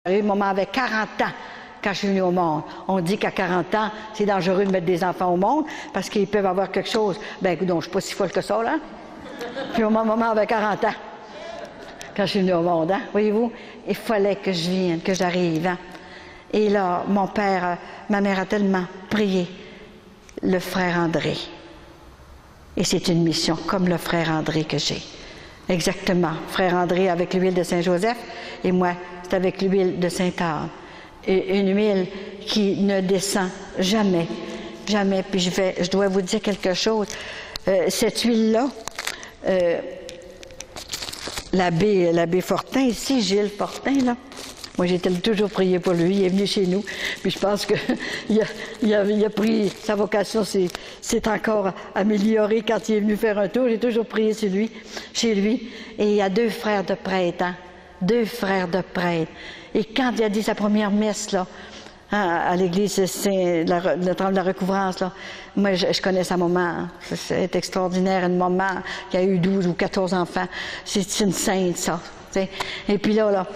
Maman avait 40 ans quand je suis venue au monde. On dit qu'à 40 ans, c'est dangereux de mettre des enfants au monde parce qu'ils peuvent avoir quelque chose. Ben, écoute, donc, je ne suis pas si folle que ça, là. Puis maman avait 40 ans quand je suis venue au monde, hein. Voyez-vous, il fallait que je vienne, que j'arrive, hein. Et là, ma mère a tellement prié le frère André. Et c'est une mission comme le frère André que j'ai. Exactement. Frère André avec l'huile de Saint-Joseph et moi, c'est avec l'huile de Sainte-Anne. Et une huile qui ne descend jamais, jamais. Puis je dois vous dire quelque chose. Cette huile-là, l'abbé Fortin ici, Gilles Fortin, là, moi j'ai toujours prié pour lui, il est venu chez nous, puis je pense qu'il a pris, sa vocation s'est encore améliorée quand il est venu faire un tour, j'ai toujours prié chez lui, et il y a 2 frères de prêtres, hein, 2 frères de prêtres, et quand il a dit sa première messe, là, hein, à l'église le temple de la recouvrance, là, moi je connais sa maman, hein. C'est extraordinaire, une maman qui a eu 12 ou 14 enfants, c'est une sainte ça. T'sais. Et puis là,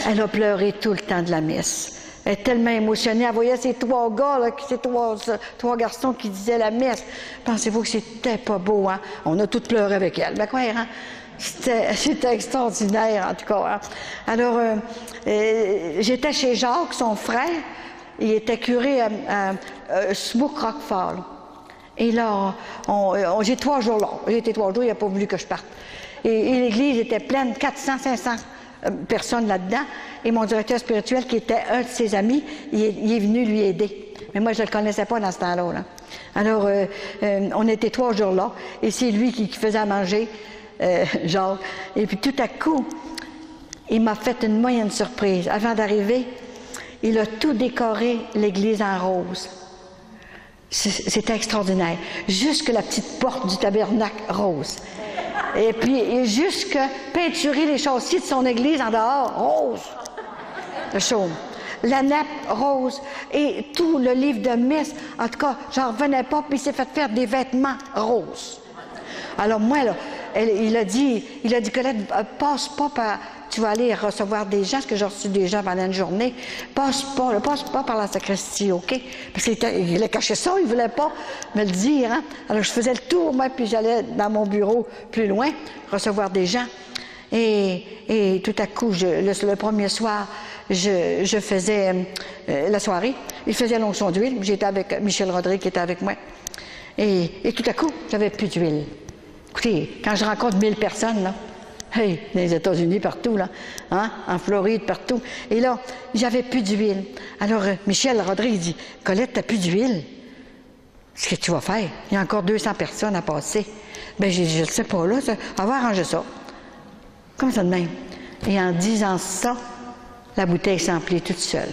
elle a pleuré tout le temps de la messe. Elle est tellement émotionnée. Elle voyait ces 3 gars, là, ces trois garçons qui disaient la messe. Pensez-vous que c'était pas beau, hein? On a toutes pleuré avec elle. Ben quoi, hein? C'était extraordinaire, en tout cas. Hein? Alors, j'étais chez Jacques, son frère. Il était curé à Smook Rockfall. Et là, j'ai 3 jours là. J'ai été 3 jours, il n'a pas voulu que je parte. Et l'église était pleine, 400, 500 personnes là-dedans. Et mon directeur spirituel, qui était un de ses amis, il est venu lui aider. Mais moi, je ne le connaissais pas dans ce temps-là. Là. Alors, on était 3 jours là. Et c'est lui qui faisait à manger, Jacques. Et puis tout à coup, il m'a fait une moyenne surprise. Avant d'arriver, il a tout décoré l'église en rose. C'était extraordinaire. Jusque la petite porte du tabernacle rose. Et puis, jusque peinturer les châssis de son église en dehors, rose. Le chaume. La nappe rose. Et tout le livre de messe. En tout cas, j'en revenais pas, puis il s'est fait faire des vêtements roses. Alors moi, là, il a dit, Colette, passe pas par... Tu vas aller recevoir des gens, parce que j'ai reçu des gens pendant une journée. Passe pas par la sacristie, OK? Parce qu'il a caché ça, il voulait pas me le dire, hein? Alors, je faisais le tour, moi, puis j'allais dans mon bureau plus loin, recevoir des gens. Et tout à coup, le premier soir, je faisais la soirée. Il faisait l'onction d'huile. J'étais avec Michel Rodrigue qui était avec moi. Et tout à coup, j'avais plus d'huile. Écoutez, quand je rencontre 1000 personnes, là, hey, dans les États-Unis, partout, là, hein, en Floride, partout. Et là, j'avais plus d'huile. Alors, Michel Rodrigue dit, Colette, t'as plus d'huile? Qu'est-ce que tu vas faire? Il y a encore 200 personnes à passer. Ben, j'ai dit, je ne sais pas, là, on va arranger ça. Comme ça de même. Et en disant ça, la bouteille s'emplit toute seule.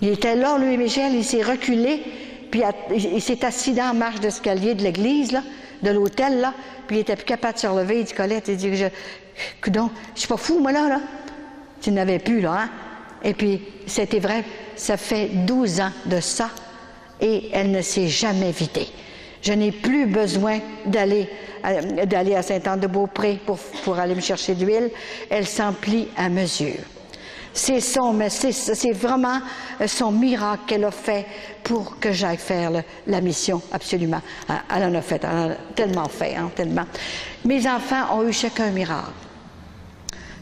Il était là, lui, Michel, il s'est reculé, puis il s'est assis dans la marche d'escalier de l'église, là, de l'hôtel, là, puis il était plus capable de se relever. Il dit, Colette, il dit, coudonc, je suis pas fou, moi, là. Tu n'avais plus, là, hein? Et puis, c'était vrai, ça fait 12 ans de ça, et elle ne s'est jamais vidée. Je n'ai plus besoin d'aller à Sainte-Anne-de-Beaupré pour aller me chercher de l'huile. Elle s'emplit à mesure. C'est vraiment son miracle qu'elle a fait pour que j'aille faire la mission, absolument. Elle en a fait, elle en a tellement fait, hein, tellement. Mes enfants ont eu chacun un miracle.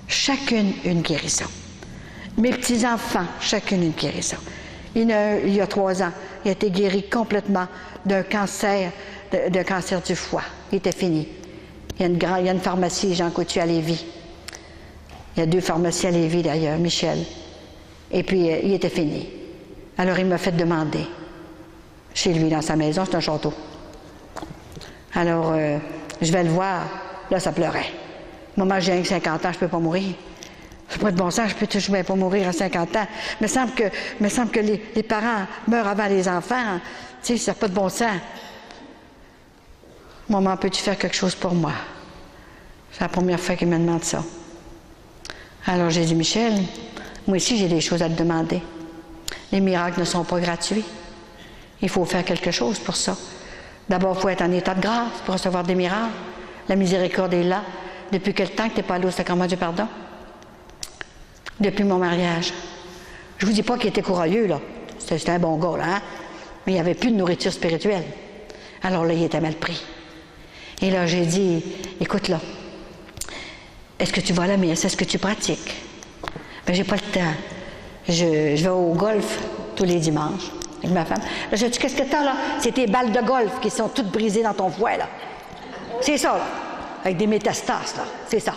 Chacune une guérison. Mes petits-enfants, chacune une guérison. Il y a 3 ans, il a été guéri complètement d'un cancer, d'un cancer du foie. Il était fini. Il y a une pharmacie, Jean Coutu, à Lévis. Il y a 2 pharmacies à Lévis, d'ailleurs, Michel. Et puis, il était fini. Alors, il m'a fait demander, chez lui, dans sa maison, c'est un château. Alors, je vais le voir. Là, ça pleurait. Maman, j'ai 50 ans, je ne peux pas mourir. C'est pas de bon sens, je ne vais pas mourir à 50 ans. Il me semble que les parents meurent avant les enfants. Tu sais, ça n'a pas de bon sens. Maman, peux-tu faire quelque chose pour moi? C'est la première fois qu'il me demande ça. Alors j'ai dit, Michel, moi aussi j'ai des choses à te demander. Les miracles ne sont pas gratuits. Il faut faire quelque chose pour ça. D'abord, il faut être en état de grâce pour recevoir des miracles. La miséricorde est là. Depuis quel temps que tu n'es pas allé au sacrement du pardon? depuis mon mariage. Je vous dis pas qu'il était courageux, là. C'était un bon gars, là, hein? Mais il n'y avait plus de nourriture spirituelle. Alors là, il était mal pris. Et là, j'ai dit, écoute, là, est-ce que tu vas à la messe? Est-ce que tu pratiques? Ben, j'ai pas le temps. Je vais au golf tous les dimanches avec ma femme. Là, j'ai dit, qu'est-ce que t'as, là? C'est tes balles de golf qui sont toutes brisées dans ton foie, là. C'est ça, là. Avec des métastases, là. C'est ça.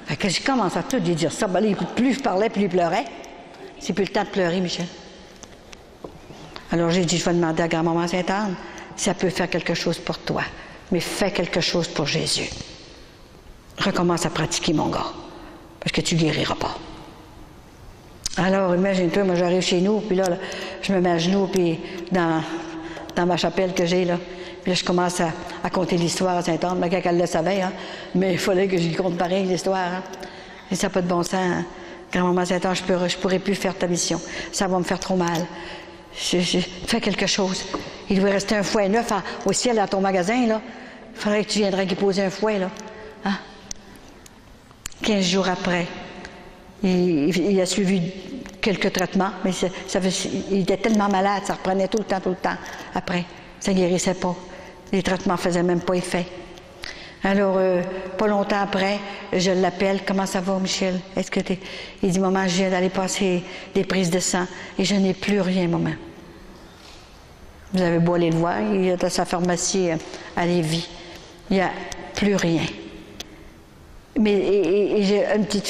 Fait que je commence à tout lui dire ça. Ben, là, plus je parlais, plus il pleurait. C'est plus le temps de pleurer, Michel. Alors j'ai dit, je vais demander à grand-maman Sainte-Anne si elle peut faire quelque chose pour toi. Mais fais quelque chose pour Jésus. Recommence à pratiquer, mon gars, parce que tu guériras pas. Alors, imagine-toi, moi j'arrive chez nous, puis là, je me mets à genoux, puis dans ma chapelle que j'ai, là, puis là, je commence à conter l'histoire à Sainte-Anne, mais quand elle le savait, hein, mais il fallait que je lui conte pareil l'histoire. Hein. Et ça n'a pas de bon sens. Hein. Grand-maman Sainte-Anne, je pourrais plus faire ta mission. Ça va me faire trop mal. Fais quelque chose. Il doit rester un fouet neuf au ciel à ton magasin, là. Il faudrait que tu viendrais y poser un fouet, là. Hein? 15 jours après, il a suivi quelques traitements, mais il était tellement malade, ça reprenait tout le temps après. Ça ne guérissait pas. Les traitements ne faisaient même pas effet. Alors, pas longtemps après, je l'appelle. Comment ça va, Michel? Est-ce que t'es... Il dit, maman, je viens d'aller passer des prises de sang et je n'ai plus rien, maman. Vous avez beau aller le voir, il est à sa pharmacie à Lévis. Il n'y a plus rien. Mais et j'ai une petite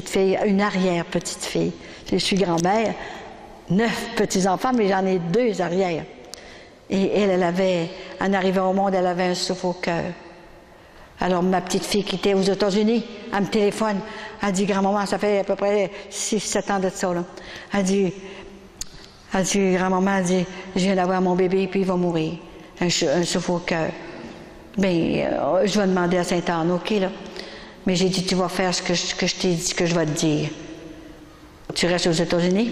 fille, une arrière-petite-fille. Je suis grand-mère, 9 petits-enfants, mais j'en ai 2 arrières. Et elle avait, en arrivant au monde, elle avait un souffle au cœur. Alors, ma petite fille qui était aux États-Unis, elle me téléphone. Elle dit, grand-maman, ça fait à peu près 6-7 ans de ça, là. Elle dit, grand-maman, elle dit, je viens d'avoir mon bébé, puis il va mourir. Un souffle au cœur. Bien, je vais demander à Sainte-Anne, OK, là. Mais j'ai dit, tu vas faire ce que je t'ai dit, ce que je vais te dire. Tu restes aux États-Unis,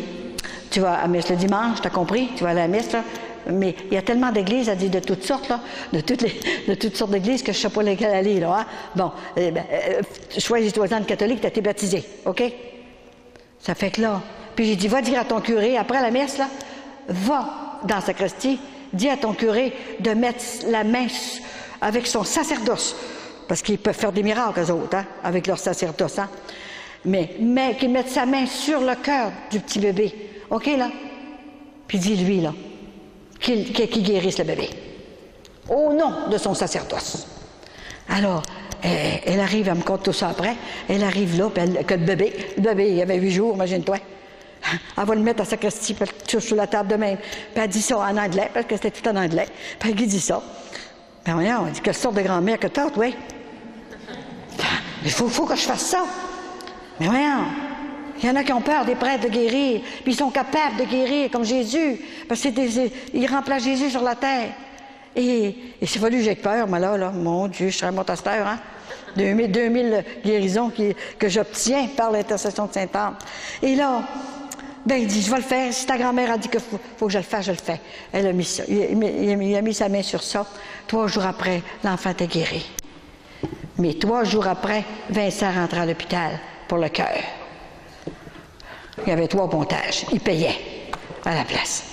tu vas à la messe le dimanche, t'as compris? Tu vas à la messe, là. Mais il y a tellement d'églises, elle dit, de toutes sortes, là, de toutes sortes d'églises que je ne sais pas lesquelles aller, là. Hein? Bon, choisis-toi une catholique, tu as été baptisé, OK? Ça fait que là, puis j'ai dit, va dire à ton curé, après la messe, là, va dans la sacristie, dis à ton curé de mettre la main avec son sacerdoce, parce qu'ils peuvent faire des miracles, eux autres, hein, avec leur sacerdoce, hein? Mais qu'ils mettent sa main sur le cœur du petit bébé, OK, là? Puis dis-lui, là, qu'il guérisse le bébé, au nom de son sacerdoce. Alors, elle arrive, elle me compte tout ça après, elle arrive là, puis que le bébé, il avait 8 jours, imagine-toi. Elle va le mettre à sa sacristie, sur la table de même. Puis elle dit ça en anglais, parce que c'était tout en anglais. Puis elle dit ça. Ben voyons, elle dit, quelle sorte de grand-mère que t'as, toi? Il faut que je fasse ça. Mais voyons, il y en a qui ont peur des prêtres de guérir, puis ils sont capables de guérir, comme Jésus, parce qu'ils remplacent Jésus sur la terre. Et c'est fallu que j'ai peur, moi là, mon Dieu, je serais morte à cette heure, hein? 2000 guérisons que j'obtiens par l'intercession de Sainte-Anne. Et là, ben il dit, je vais le faire. Si ta grand-mère a dit qu'il faut que je le fasse, je le fais. Elle a mis ça. Il a mis sa main sur ça. 3 jours après, l'enfant était guéri. Mais 3 jours après, Vincent rentrait à l'hôpital pour le cœur. Il y avait 3 pontages. Il payait à la place.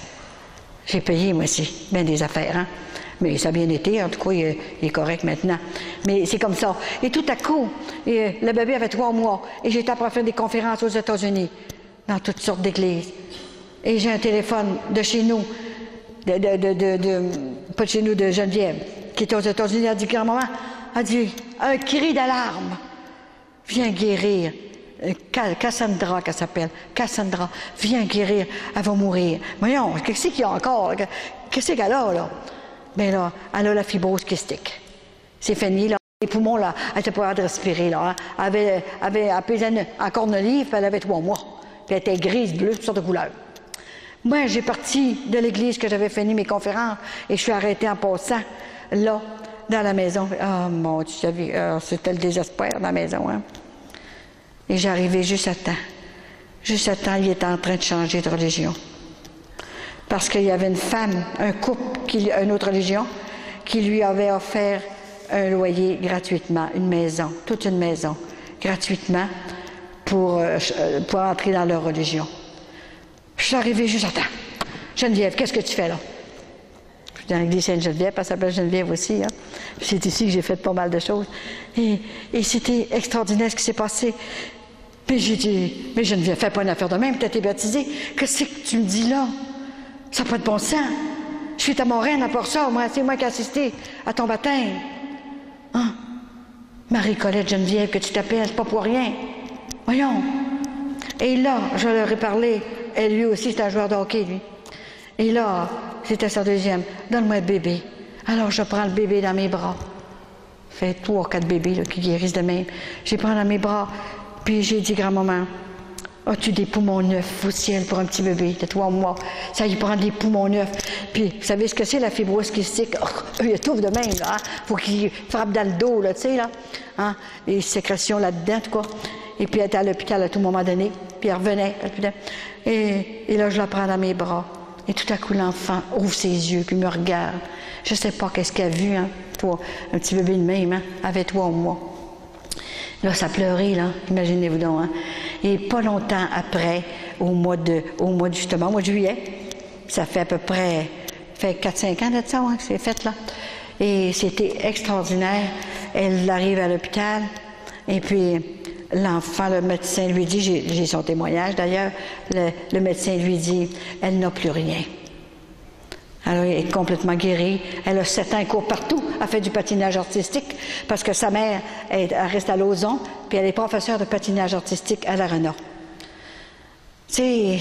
J'ai payé, moi aussi, bien des affaires, hein? Mais ça a bien été, en tout cas, il est correct maintenant. Mais c'est comme ça. Et tout à coup, le bébé avait 3 mois, et j'étais après faire des conférences aux États-Unis, dans toutes sortes d'églises. Et j'ai un téléphone de chez nous, pas de chez nous, de Geneviève, qui était aux États-Unis. Elle dit, grand-maman, elle dit, un cri d'alarme vient guérir. Cassandra, qu'elle s'appelle. Cassandra, viens guérir, elle va mourir. Voyons, qu'est-ce qu'il y a encore? Qu'est-ce qu'elle a, là? Bien là, elle a la fibrose kystique. C'est fini, là. Les poumons, là, elle n'était pas capable de respirer, là. Hein. Elle avait pesé encore 9 livres, puis elle avait 3 mois. Puis elle était grise, bleue, toutes sortes de couleurs. Moi, j'ai parti de l'église que j'avais fini mes conférences, et je suis arrêtée en passant, là, dans la maison. Oh, mon Dieu, c'était le désespoir dans la maison, hein. Et j'arrivais juste à temps. Juste à temps, il était en train de changer de religion. Parce qu'il y avait une femme, un couple, une autre religion, qui lui avait offert un loyer gratuitement, une maison, toute une maison, gratuitement, pour entrer dans leur religion. Je suis arrivée juste à temps. Geneviève, qu'est-ce que tu fais là? Je suis dans l'église Sainte-Geneviève, elle s'appelle Geneviève aussi. Hein. C'est ici que j'ai fait pas mal de choses. Et c'était extraordinaire ce qui s'est passé. Mais j'ai dit, mais Geneviève, fais pas une affaire de même, tu as été baptisée. Qu'est-ce que tu me dis là? Ça n'a pas de bon sens. Je suis ta moraine à part ça, moi, c'est moi qui ai assisté à ton baptême. Hein? Marie-Colette Geneviève, que tu t'appelles, c'est pas pour rien. Voyons. Et là, je leur ai parlé. Et lui aussi, c'est un joueur de hockey, lui. Et là, c'était sa deuxième. Donne-moi le bébé. Alors, je prends le bébé dans mes bras. Fait 3 ou 4 bébés là, qui guérissent de même. Je les prends dans mes bras. Puis j'ai dit, grand-maman, as-tu des poumons neufs au ciel pour un petit bébé de 3 mois? Ça y prend des poumons neufs. Puis, vous savez ce que c'est, la fibrose kystique? Oh, il étouffe de même, là. Hein? Faut qu'il frappe dans le dos, là, tu sais, là. Hein? Les sécrétions là-dedans, en tout cas. Et puis, elle était à l'hôpital à tout moment donné. Puis, elle revenait. Et là, je la prends dans mes bras. Et tout à coup, l'enfant ouvre ses yeux, puis me regarde. Je sais pas qu'est-ce qu'elle a vu, hein. Toi, un petit bébé de même, hein, avec 3 mois. Là, ça pleurait, là. Imaginez-vous donc, hein. Et pas longtemps après, au mois de justement, au mois de juillet, ça fait à peu près 4-5 ans de ça, hein, que c'est fait, là. Et c'était extraordinaire. Elle arrive à l'hôpital, et puis l'enfant, le médecin lui dit, j'ai son témoignage d'ailleurs, le médecin lui dit, elle n'a plus rien. Alors, elle est complètement guérie. Elle a 7 ans, elle court partout. Elle fait du patinage artistique parce que sa mère, elle reste à Lauson, puis elle est professeure de patinage artistique à la Renault. Tu sais,